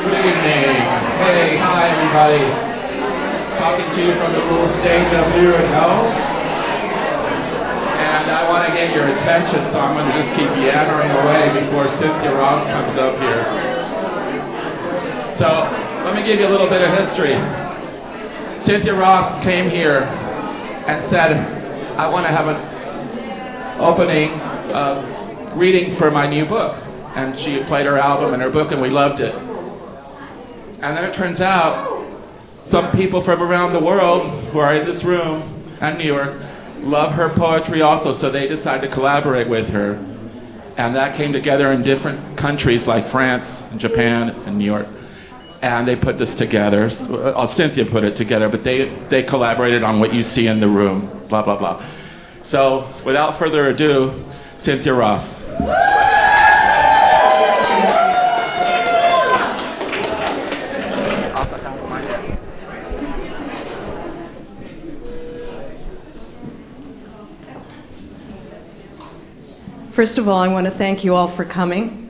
Good evening. Hey, hi everybody. Talking to you from the little stage up here at Howl. And I want to get your attention, so I'm going to just keep yammering away before Cynthia Ross comes up here. So, let me give you a little bit of history. Cynthia Ross came here and said, I want to have an opening reading for my new book. And she played her album and her book, and we loved it. And then it turns out some people from around the world who are in this room and New York love her poetry also, so they decided to collaborate with her. And that came together in different countries like France and Japan and New York. And they put this together. Cynthia put it together, but they collaborated on what you see in the room, blah, blah, blah. So without further ado, Cynthia Ross. First of all, I want to thank you all for coming.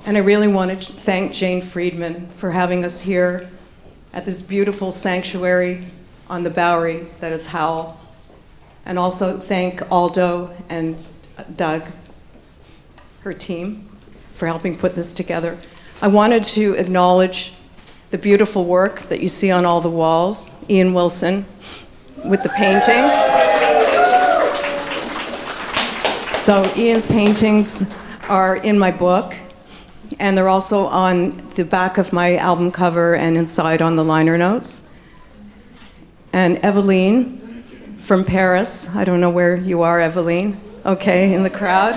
And I really want to thank Jane Friedman for having us here at this beautiful sanctuary on the Bowery that is Howl. And also thank Aldo and Doug, her team, for helping put this together. I wanted to acknowledge the beautiful work that you see on all the walls. Ian Wilson with the paintings. So Ian's paintings are in my book, and they're also on the back of my album cover and inside on the liner notes. And Eveline from Paris, I don't know where you are, Eveline, okay, in the crowd.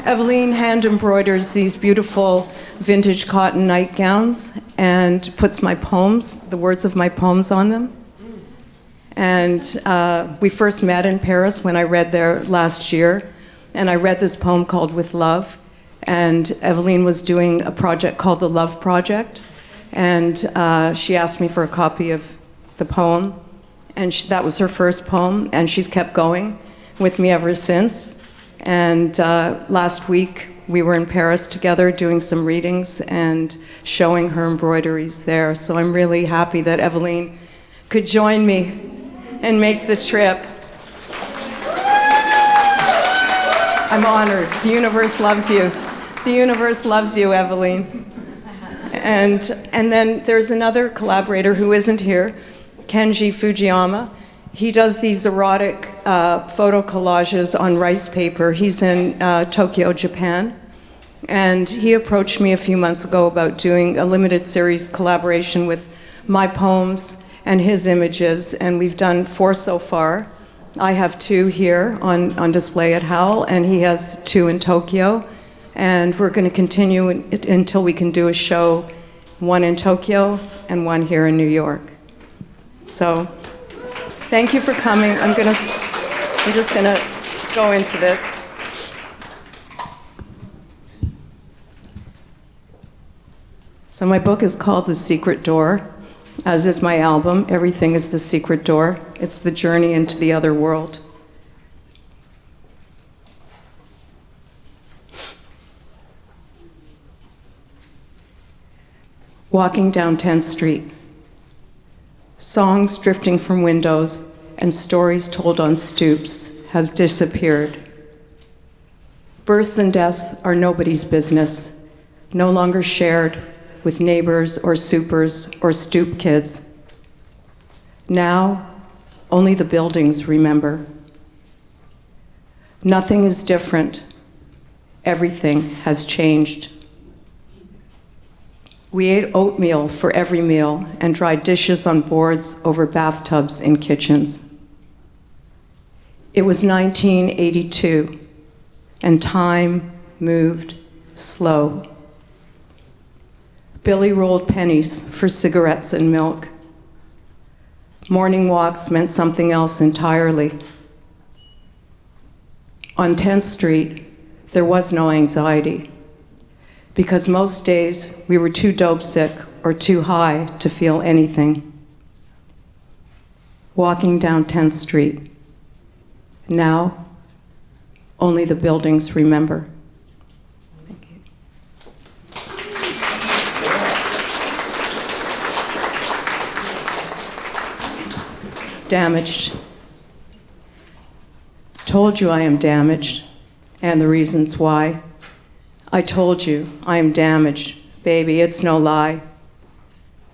Eveline hand embroiders these beautiful vintage cotton nightgowns and puts my poems, the words of my poems on them. And we first met in Paris when I read there last year, and I read this poem called With Love, and Eveline was doing a project called the Love Project, and she asked me for a copy of the poem, and that was her first poem, and she's kept going with me ever since. And last week we were in Paris together doing some readings and showing her embroideries there, so I'm really happy that Eveline could join me and make the trip. I'm honored. The universe loves you. The universe loves you, Eveline. And then there's another collaborator who isn't here, Kenji Fujiyama. He does these erotic photo collages on rice paper. He's in Tokyo, Japan. And he approached me a few months ago about doing a limited series collaboration with my poems and his images, and we've done 4 so far. I have 2 here on display at Howl, and he has 2 in Tokyo. And we're going to continue until we can do a show, 1 in Tokyo and 1 here in New York. So, thank you for coming. I'm just going to go into this. So my book is called The Secret Door. As is my album, Everything is the Secret Door. It's the journey into the other world. Walking down 10th Street. Songs drifting from windows and stories told on stoops have disappeared. Births and deaths are nobody's business, no longer shared with neighbors or supers or stoop kids. Now, only the buildings remember. Nothing is different. Everything has changed. We ate oatmeal for every meal and dried dishes on boards over bathtubs in kitchens. It was 1982, and time moved slow. Billy rolled pennies for cigarettes and milk. Morning walks meant something else entirely. On 10th Street, there was no anxiety, because most days we were too dope sick or too high to feel anything. Walking down 10th Street. Now, only the buildings remember. Thank you. Damaged. Told you I am damaged, and the reasons why. I told you I am damaged, baby, it's no lie.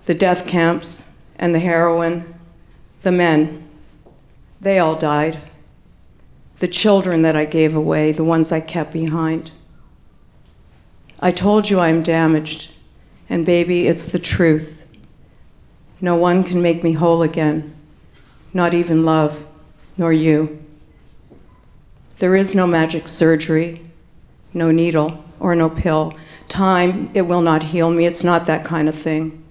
The death camps and the heroin, the men, they all died. The children that I gave away, the ones I kept behind. I told you I am damaged, and baby, it's the truth. No one can make me whole again, not even love, nor you. There is no magic surgery, no needle or no pill. Time, it will not heal me, it's not that kind of thing.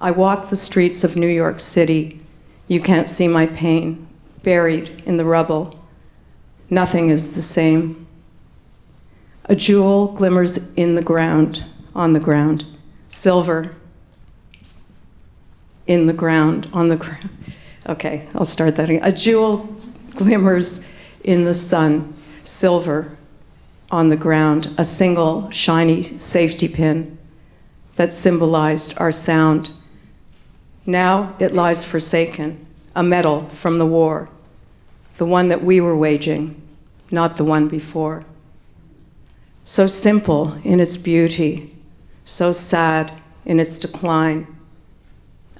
I walk the streets of New York City. You can't see my pain, buried in the rubble. Nothing is the same. A jewel glimmers in the ground, on the ground. Silver in the ground, on the ground. Okay, I'll start that again. A jewel glimmers in the sun, silver on the ground, a single shiny safety pin that symbolized our sound. Now it lies forsaken, a medal from the war, the one that we were waging, not the one before. So simple in its beauty, so sad in its decline.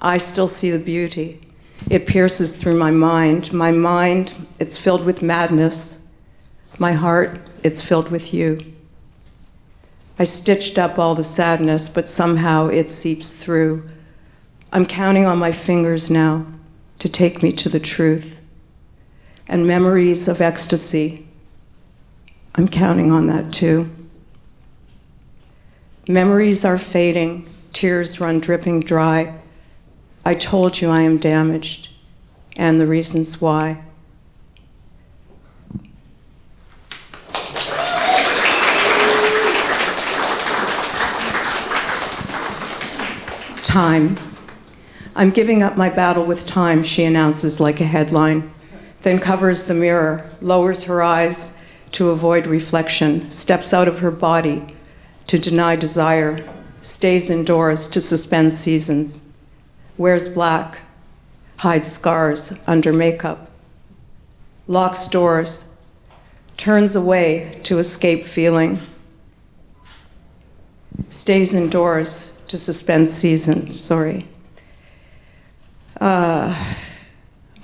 I still see the beauty. It pierces through my mind. My mind, it's filled with madness. My heart, it's filled with you. I stitched up all the sadness, but somehow it seeps through. I'm counting on my fingers now to take me to the truth. And memories of ecstasy, I'm counting on that too. Memories are fading, tears run dripping dry. I told you I am damaged, and the reasons why. Time. I'm giving up my battle with time, she announces like a headline, then covers the mirror, lowers her eyes to avoid reflection, steps out of her body to deny desire, stays indoors to suspend seasons, wears black, hides scars under makeup, locks doors, turns away to escape feeling, stays indoors to suspend seasons,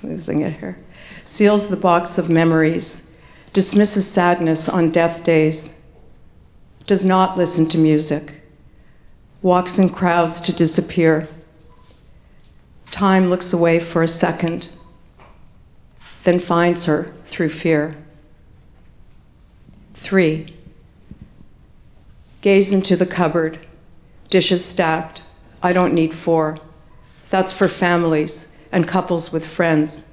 losing it here. Seals the box of memories, dismisses sadness on death days, does not listen to music, walks in crowds to disappear. Time looks away for a second, then finds her through fear. 3. Gaze into the cupboard, dishes stacked. I don't need 4. That's for families and couples with friends.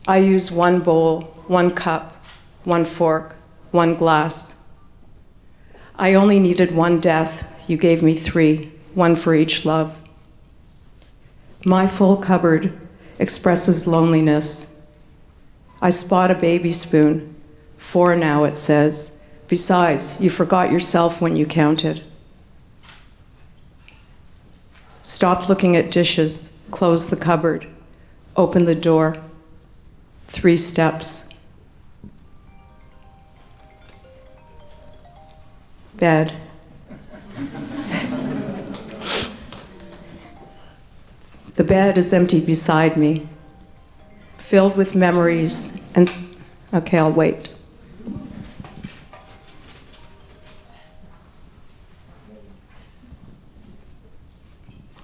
I use 1 bowl, 1 cup, 1 fork, 1 glass. I only needed 1 death. You gave me 3, 1 for each love. My full cupboard expresses loneliness. I spot a baby spoon. 4 now, it says. Besides, you forgot yourself when you counted. Stop looking at dishes. Close the cupboard. Open the door. 3 steps. Bed. The bed is empty beside me, filled with memories and... Okay, I'll wait.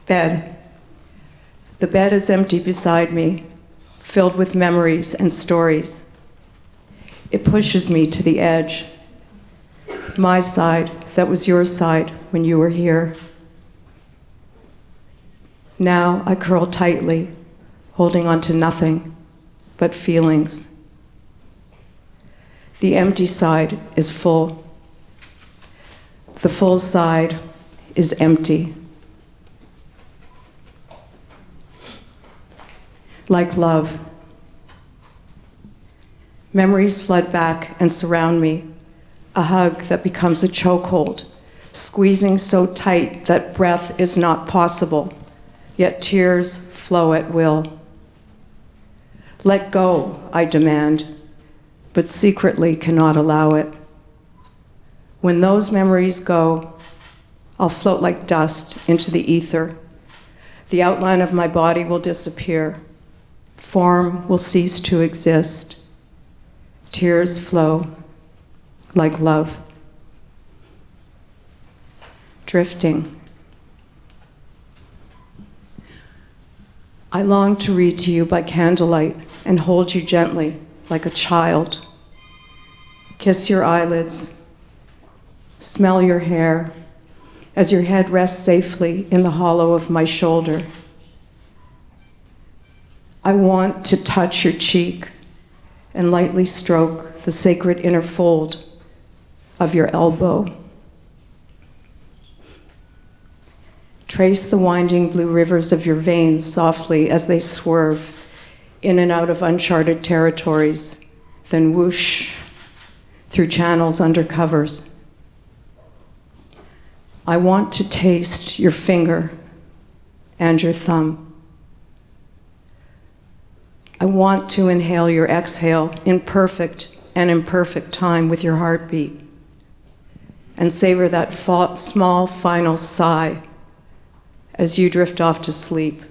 Bed. The bed is empty beside me, filled with memories and stories. It pushes me to the edge. My side, that was your side when you were here. Now I curl tightly, holding on to nothing but feelings. The empty side is full. The full side is empty. Like love. Memories flood back and surround me, a hug that becomes a chokehold, squeezing so tight that breath is not possible, yet tears flow at will. Let go, I demand, but secretly cannot allow it. When those memories go, I'll float like dust into the ether. The outline of my body will disappear. Form will cease to exist. Tears flow like love. Drifting. I long to read to you by candlelight and hold you gently like a child. Kiss your eyelids. Smell your hair as your head rests safely in the hollow of my shoulder. I want to touch your cheek and lightly stroke the sacred inner fold of your elbow. Trace the winding blue rivers of your veins softly as they swerve in and out of uncharted territories, then whoosh through channels under covers. I want to taste your finger and your thumb. I want to inhale your exhale in perfect and imperfect time with your heartbeat and savor that small final sigh as you drift off to sleep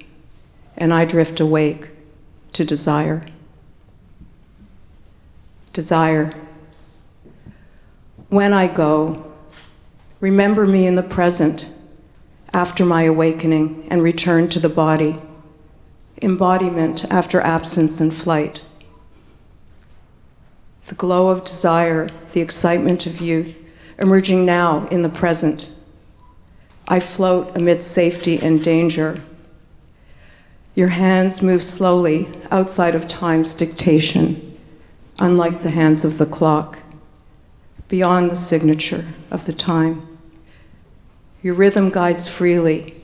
and I drift awake to desire. Desire. When I go, remember me in the present after my awakening and return to the body. Embodiment after absence and flight. The glow of desire, the excitement of youth, emerging now in the present. I float amidst safety and danger. Your hands move slowly outside of time's dictation, unlike the hands of the clock, beyond the signature of the time. Your rhythm guides freely,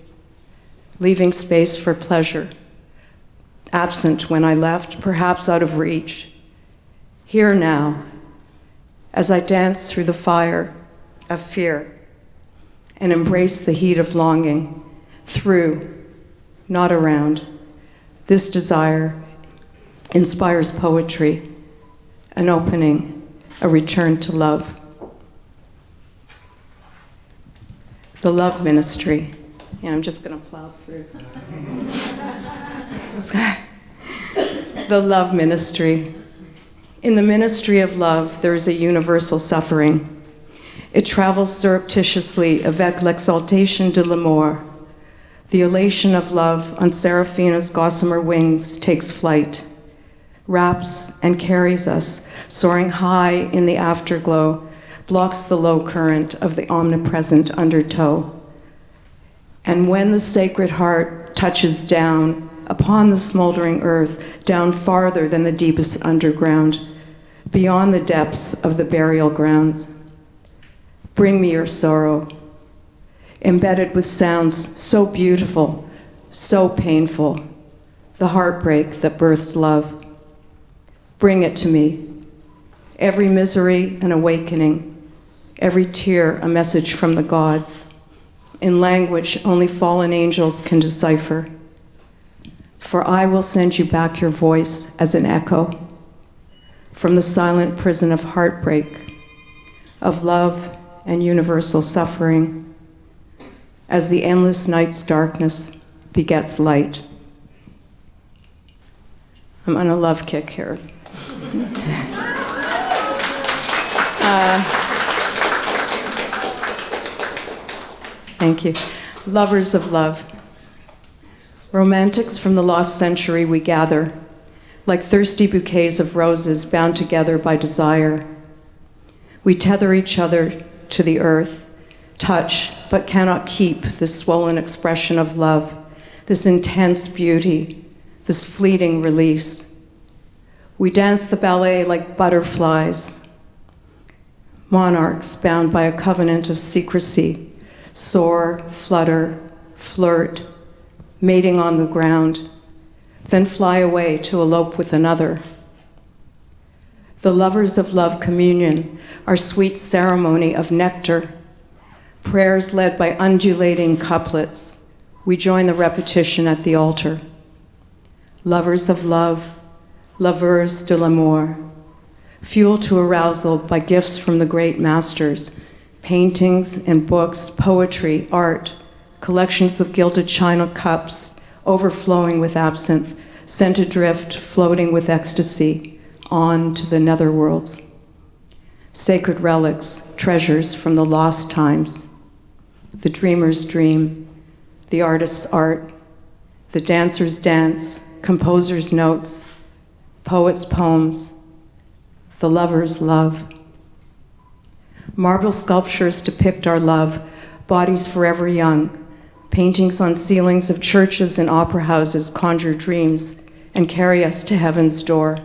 leaving space for pleasure, absent when I left, perhaps out of reach. Here now, as I dance through the fire of fear and embrace the heat of longing, through, not around, this desire inspires poetry, an opening, a return to love. The love ministry. Yeah, I'm just gonna plow through. The love ministry. In the ministry of love, there is a universal suffering. It travels surreptitiously avec l'exaltation de l'amour. The elation of love on Seraphina's gossamer wings takes flight, wraps and carries us, soaring high in the afterglow, blocks the low current of the omnipresent undertow. And when the sacred heart touches down upon the smoldering earth, down farther than the deepest underground, beyond the depths of the burial grounds, bring me your sorrow, embedded with sounds so beautiful, so painful, the heartbreak that births love. Bring it to me, every misery an awakening, every tear a message from the gods, in language only fallen angels can decipher. For I will send you back your voice as an echo from the silent prison of heartbreak, of love and universal suffering, as the endless night's darkness begets light. I'm on a love kick here. Thank you. Lovers of love. Romantics from the lost century we gather, like thirsty bouquets of roses bound together by desire. We tether each other to the earth, touch, but cannot keep this swollen expression of love, this intense beauty, this fleeting release. We dance the ballet like butterflies, monarchs bound by a covenant of secrecy, soar, flutter, flirt, mating on the ground, then fly away to elope with another. The lovers of love communion, our sweet ceremony of nectar, prayers led by undulating couplets. We join the repetition at the altar. Lovers of love, laveurs de l'amour, fuel to arousal by gifts from the great masters, paintings and books, poetry, art, collections of gilded china cups, overflowing with absinthe, sent adrift, floating with ecstasy, on to the netherworlds. Sacred relics, treasures from the lost times, the dreamer's dream, the artist's art, the dancer's dance, composer's notes, poet's poems, the lover's love. Marble sculptures depict our love, bodies forever young. Paintings on ceilings of churches and opera houses conjure dreams and carry us to heaven's door.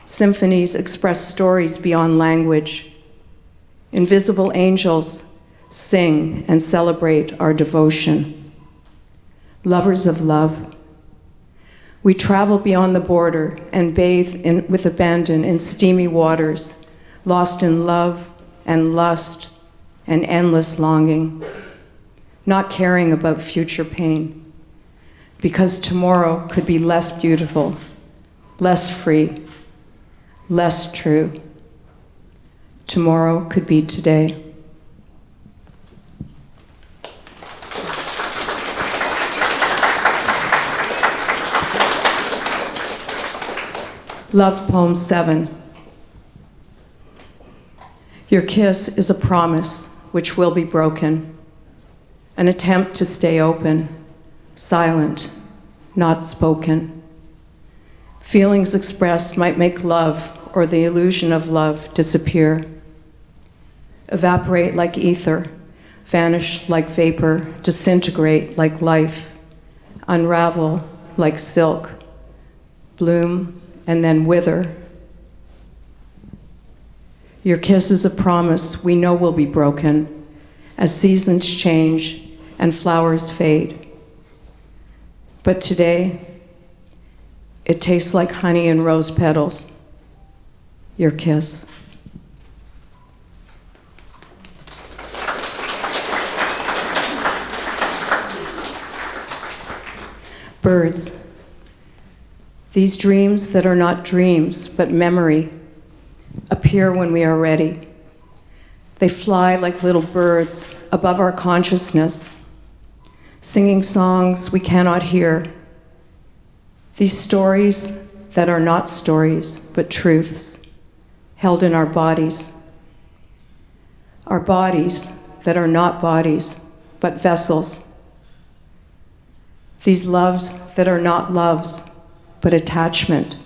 Symphonies express stories beyond language. Invisible angels sing and celebrate our devotion. Lovers of love. We travel beyond the border and bathe with abandon in steamy waters, lost in love and lust and endless longing, not caring about future pain, because tomorrow could be less beautiful, less free, less true. Tomorrow could be today. Love Poem 7. Your kiss is a promise which will be broken, an attempt to stay open, silent, not spoken. Feelings expressed might make love or the illusion of love disappear, evaporate like ether, vanish like vapor, disintegrate like life, unravel like silk, bloom and then wither. Your kiss is a promise we know will be broken as seasons change and flowers fade. But today, it tastes like honey and rose petals, your kiss. Birds. These dreams that are not dreams, but memory, appear when we are ready. They fly like little birds above our consciousness, singing songs we cannot hear. These stories that are not stories, but truths, held in our bodies. Our bodies that are not bodies, but vessels. These loves that are not loves, but attachment.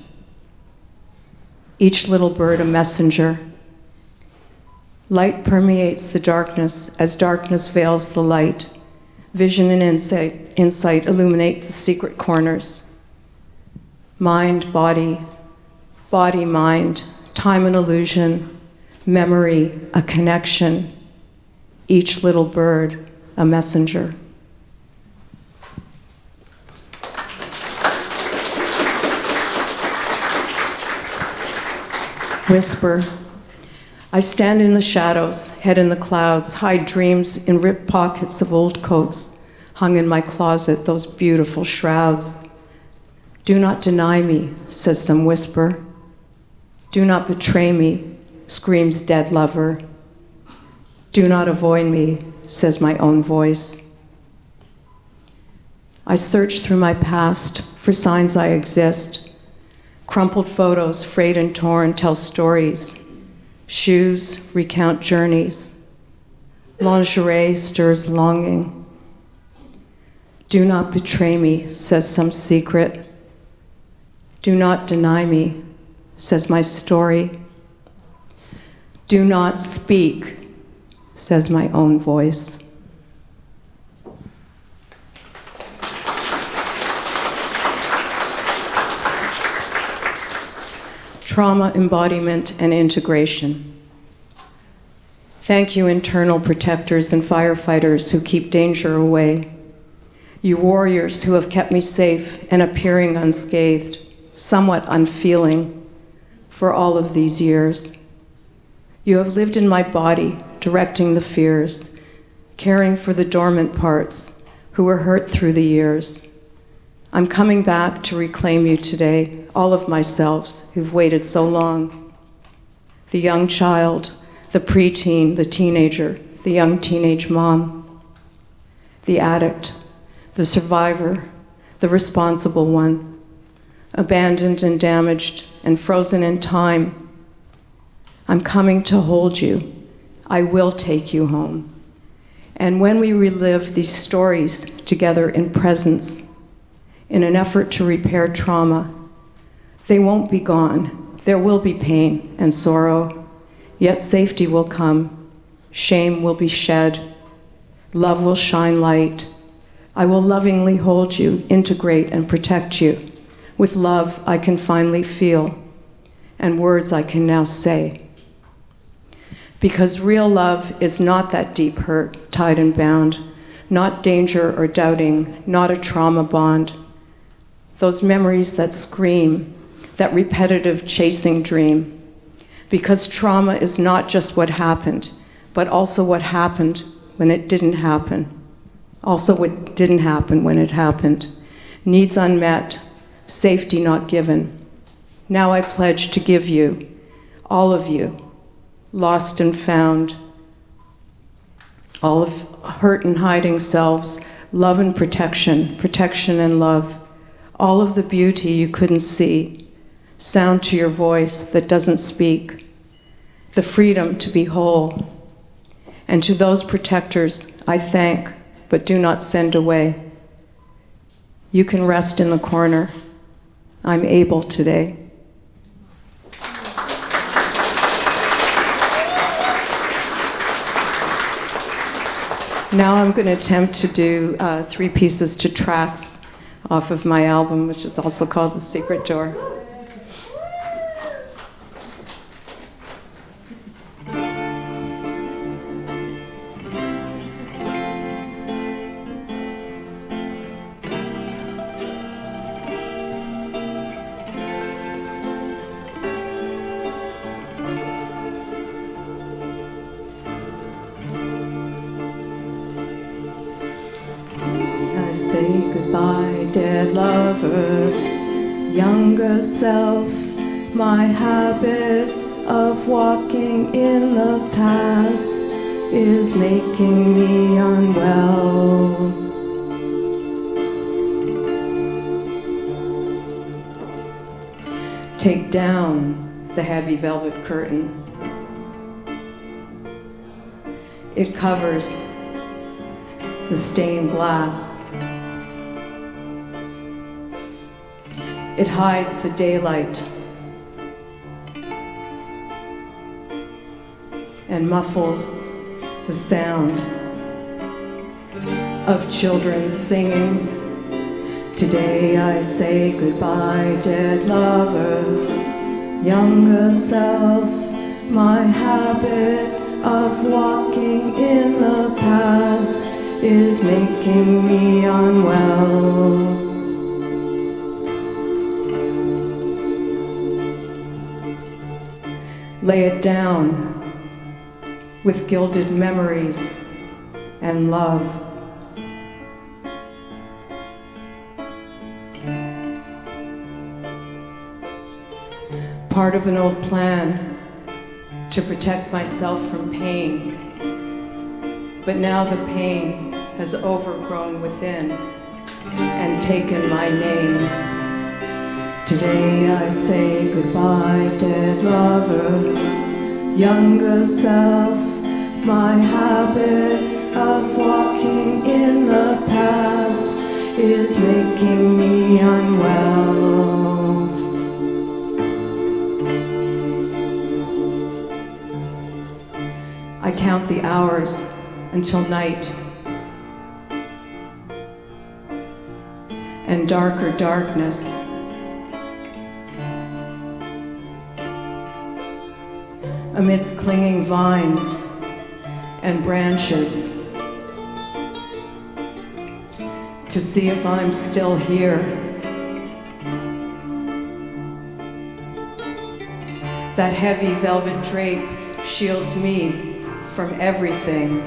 Each little bird a messenger. Light permeates the darkness as darkness veils the light. Vision and insight illuminate the secret corners. Mind, body, body, mind, time and illusion, memory, a connection. Each little bird a messenger. Whisper. I stand in the shadows, head in the clouds, hide dreams in ripped pockets of old coats, hung in my closet, those beautiful shrouds. Do not deny me, says some whisper. Do not betray me, screams dead lover. Do not avoid me, says my own voice. I search through my past for signs I exist. Crumpled photos, frayed and torn, tell stories. Shoes recount journeys. Lingerie stirs longing. Do not betray me, says some secret. Do not deny me, says my story. Do not speak, says my own voice. Trauma embodiment and integration. Thank you, internal protectors and firefighters who keep danger away. You warriors who have kept me safe and appearing unscathed, somewhat unfeeling, for all of these years. You have lived in my body, directing the fears, caring for the dormant parts who were hurt through the years, I'm coming back to reclaim you today, all of myselves who've waited so long. The young child, the preteen, the teenager, the young teenage mom, the addict, the survivor, the responsible one, abandoned and damaged and frozen in time. I'm coming to hold you. I will take you home. And when we relive these stories together in presence, in an effort to repair trauma, they won't be gone. There will be pain and sorrow, yet safety will come, shame will be shed, love will shine light. I will lovingly hold you, integrate and protect you. With love I can finally feel, and words I can now say. Because real love is not that deep hurt, tied and bound, not danger or doubting, not a trauma bond. Those memories that scream, that repetitive chasing dream. Because trauma is not just what happened, but also what happened when it didn't happen. Also what didn't happen when it happened. Needs unmet, safety not given. Now I pledge to give you, all of you, lost and found, all of hurt and hiding selves, love and protection, protection and love, all of the beauty you couldn't see, sound to your voice that doesn't speak, the freedom to be whole. And to those protectors, I thank, but do not send away. You can rest in the corner. I'm able today. Now I'm going to attempt to do 3 pieces to tracks off of my album, which is also called The Secret Door. Say goodbye, dead lover, younger self. My habit of walking in the past is making me unwell. Take down the heavy velvet curtain. It covers the stained glass. It hides the daylight and muffles the sound of children singing. Today I say goodbye, dead lover, younger self. My habit of walking in the past is making me unwell. Lay it down with gilded memories and love. Part of an old plan to protect myself from pain, but now the pain has overgrown within and taken my name. Today I say goodbye, dead lover, younger self. My habit of walking in the past is making me unwell. I count the hours until night and darker darkness. Amidst clinging vines and branches, to see if I'm still here. That heavy velvet drape shields me from everything.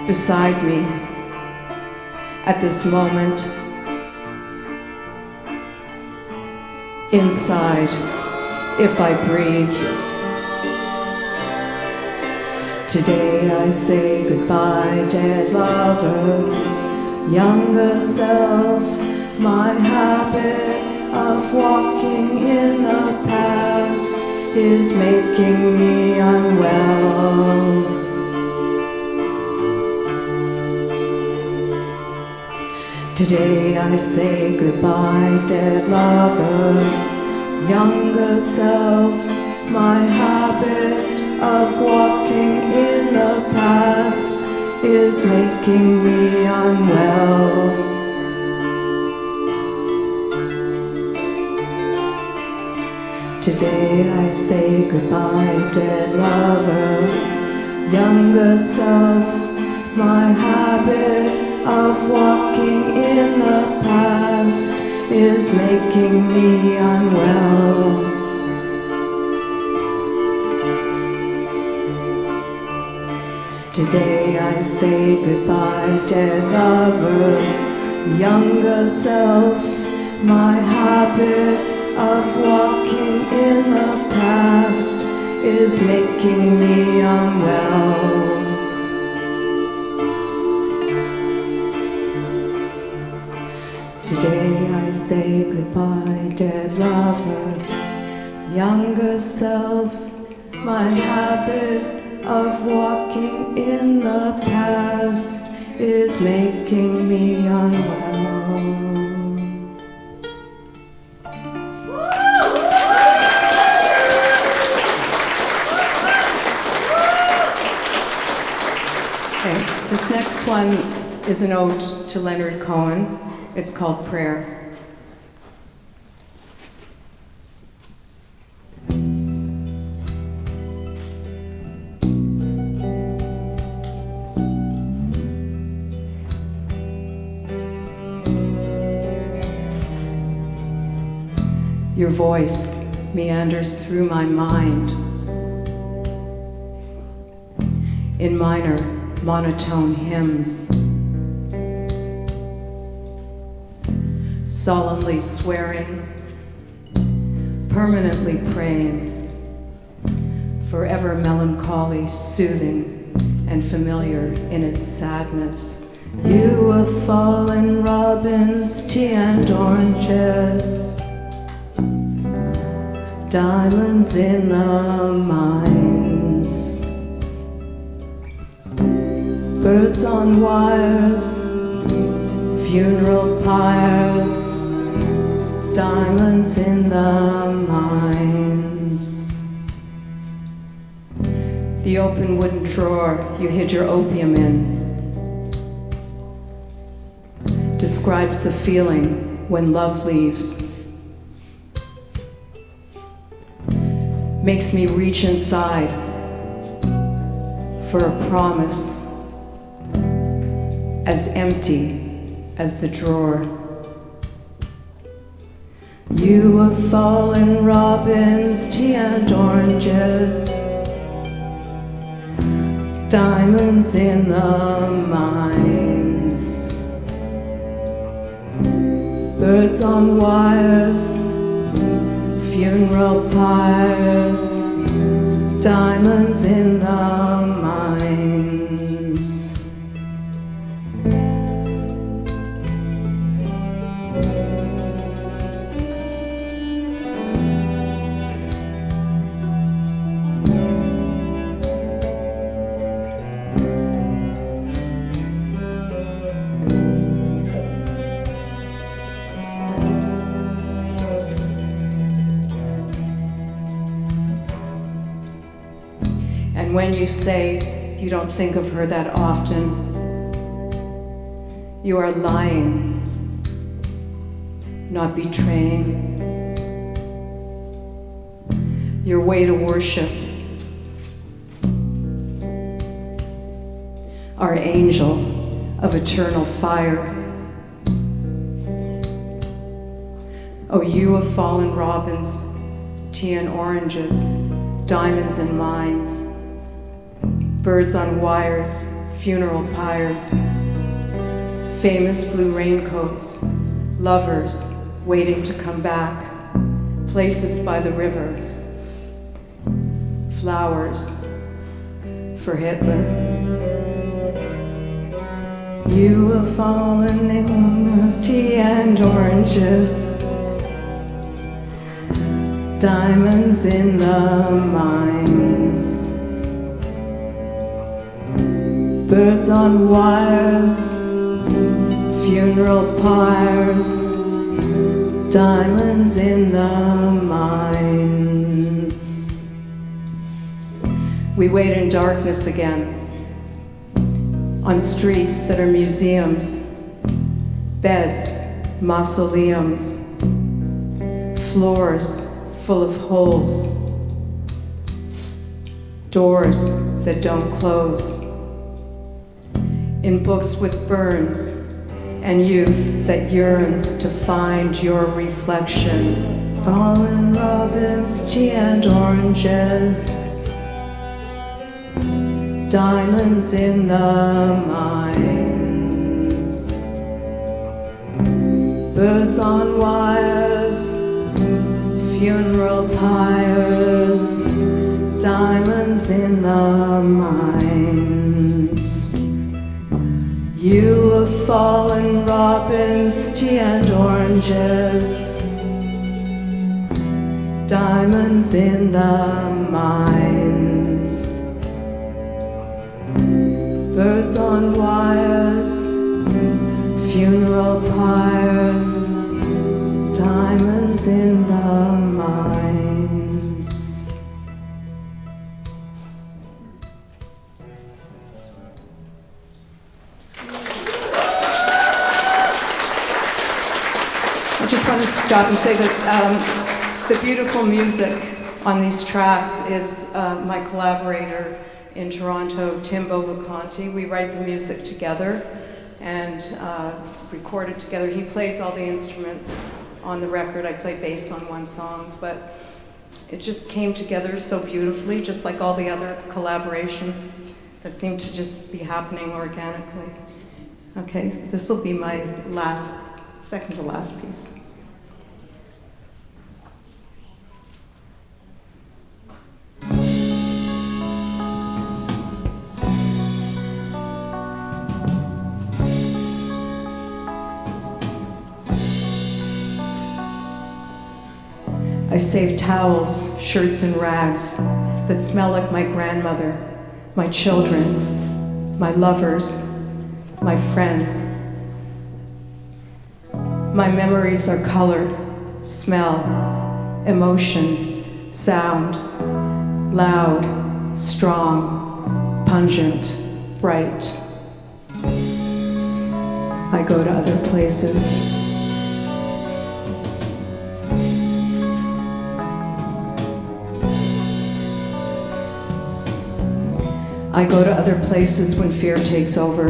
beside me at this moment, inside, if I breathe. Today I say goodbye, dead lover, younger self. My habit of walking in the past is making me unwell. Today I say goodbye, dead lover, younger self. My habit of walking in the past is making me unwell. Today I say goodbye, dead lover, younger self. My habit of walking in the past is making me unwell. Today I say goodbye, dead lover, younger self. My habit of walking in the past is making me unwell. Today I say goodbye, dead lover, younger self. My habit of walking in the past is making me unwell. Okay, this next one is an ode to Leonard Cohen. It's called Prayer. Your voice meanders through my mind in minor, monotone hymns, solemnly swearing, permanently praying, forever melancholy, soothing, and familiar in its sadness. You have fallen robins, tea and oranges, diamonds in the mines, birds on wires, funeral pyres, diamonds in the mines. The open wooden drawer you hid your opium in describes the feeling when love leaves. Makes me reach inside for a promise as empty as the drawer. You have fallen robins, tea and oranges, diamonds in the mines, birds on wires, funeral pyres, diamonds in the mines. And when you say you don't think of her that often, you are lying, not betraying. Your way to worship, our angel of eternal fire. Oh, you have fallen robins, tea and oranges, diamonds and mines, birds on wires, funeral pyres, famous blue raincoats, lovers waiting to come back, places by the river, flowers for Hitler. You have fallen in tea and oranges, diamonds in the mines, birds on wires, funeral pyres, diamonds in the mines. We wait in darkness again, on streets that are museums, beds, mausoleums, floors full of holes, doors that don't close, in books with burns, and youth that yearns to find your reflection. Fallen robins, tea and oranges, diamonds in the mines, birds on wires, funeral pyres, diamonds in the mines. You have fallen robins, tea and oranges, diamonds in the mines, birds on wires, funeral pyres, diamonds in the mines. I just want to stop and say that the beautiful music on these tracks is my collaborator in Toronto, Tim Bovaconti. We write the music together and record it together. He plays all the instruments on the record. I play bass on one song, but it just came together so beautifully, just like all the other collaborations that seem to just be happening organically. Okay, this will be my second to last piece. I save towels, shirts, and rags that smell like my grandmother, my children, my lovers, my friends. My memories are color, smell, emotion, sound, loud, strong, pungent, bright. I go to other places. I go to other places when fear takes over,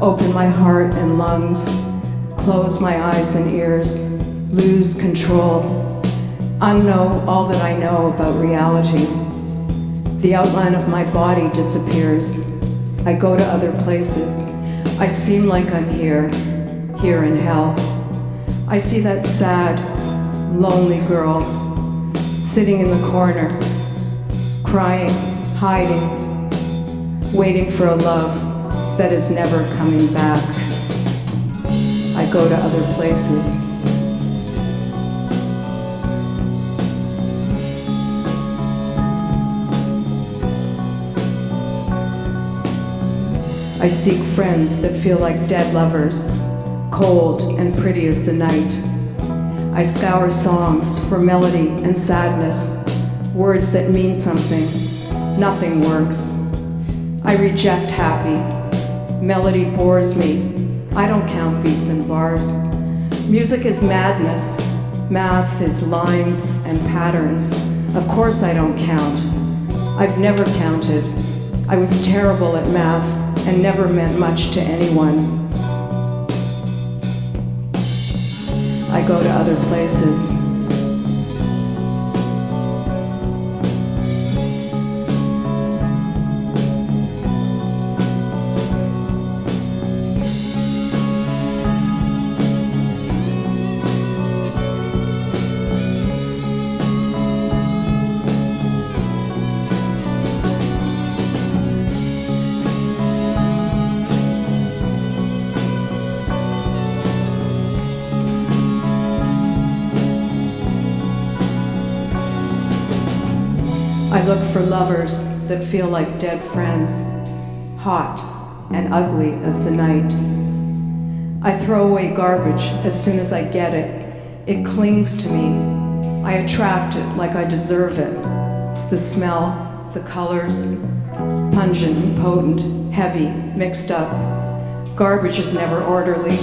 open my heart and lungs, close my eyes and ears, lose control, unknow all that I know about reality. The outline of my body disappears. I go to other places. I seem like I'm here in hell. I see that sad, lonely girl sitting in the corner, crying, hiding, waiting for a love that is never coming back. I go to other places. I seek friends that feel like dead lovers, cold and pretty as the night. I scour songs for melody and sadness, words that mean something. Nothing works. I reject happy. Melody bores me. I don't count beats and bars. Music is madness. Math is lines and patterns. Of course I don't count. I've never counted. I was terrible at math and never meant much to anyone. I go to other places. I look for lovers that feel like dead friends, hot and ugly as the night. I throw away garbage as soon as I get it. It clings to me. I attract it like I deserve it. The smell, the colors, pungent and potent, heavy, mixed up. Garbage is never orderly.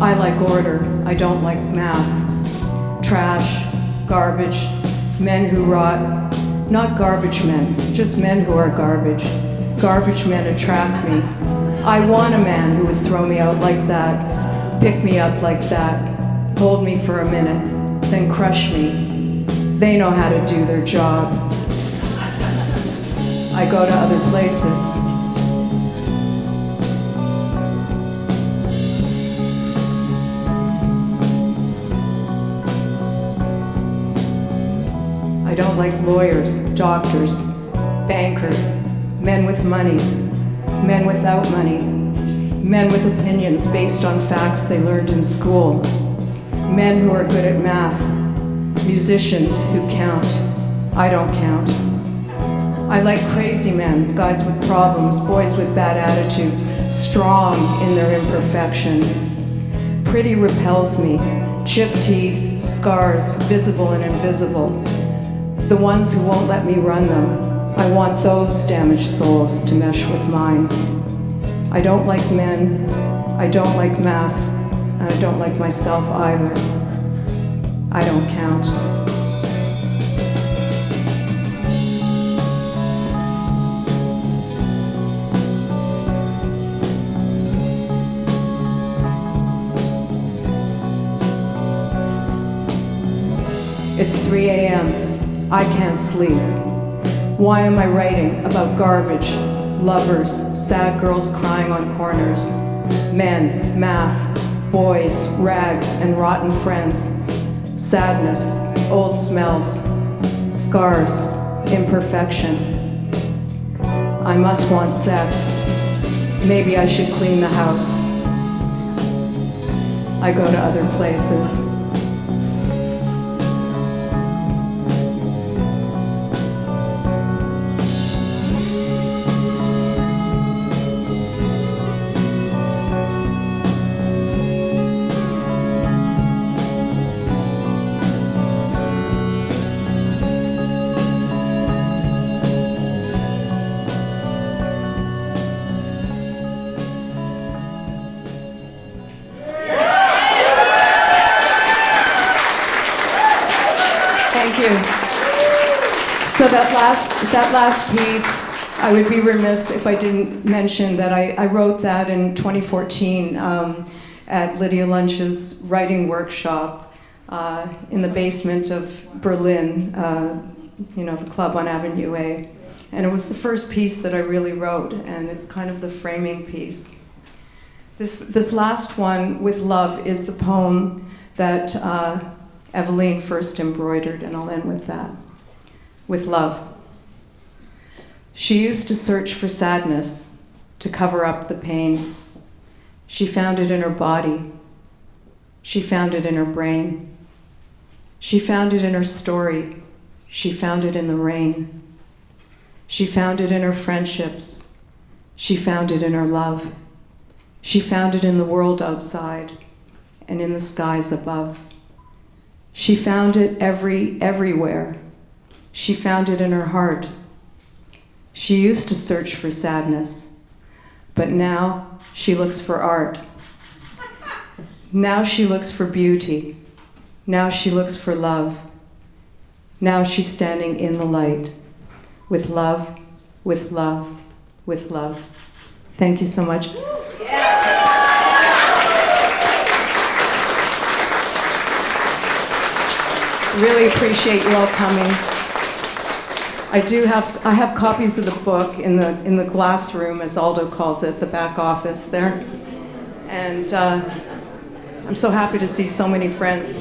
I like order, I don't like math. Trash, garbage, men who rot. Not garbage men, just men who are garbage. Garbage men attract me. I want a man who would throw me out like that, pick me up like that, hold me for a minute, then crush me. They know how to do their job. I go to other places. I don't like lawyers, doctors, bankers, men with money, men without money, men with opinions based on facts they learned in school, men who are good at math, musicians who count. I don't count. I like crazy men, guys with problems, boys with bad attitudes, strong in their imperfection. Pretty repels me, chipped teeth, scars, visible and invisible. The ones who won't let me run them. I want those damaged souls to mesh with mine. I don't like men, I don't like math, and I don't like myself either. I don't count. It's 3 a.m. I can't sleep. Why am I writing about garbage, lovers, sad girls crying on corners, men, math, boys, rags, and rotten friends, sadness, old smells, scars, imperfection? I must want sex. Maybe I should clean the house. I go to other places. So that last piece, I would be remiss if I didn't mention that I wrote that in 2014 at Lydia Lunch's writing workshop in the basement of Berlin, the club on Avenue A. And it was the first piece that I really wrote, and it's kind of the framing piece. This last one, With Love, is the poem that Eveline first embroidered, and I'll end with that. With love. She used to search for sadness, to cover up the pain. She found it in her body. She found it in her brain. She found it in her story. She found it in the rain. She found it in her friendships. She found it in her love. She found it in the world outside and in the skies above. She found it everywhere. She found it in her heart. She used to search for sadness, but now she looks for art. Now she looks for beauty. Now she looks for love. Now she's standing in the light. With love, with love, with love. Thank you so much. Really appreciate you all coming. I have copies of the book in the glass room, as Aldo calls it, the back office there. And I'm so happy to see so many friends.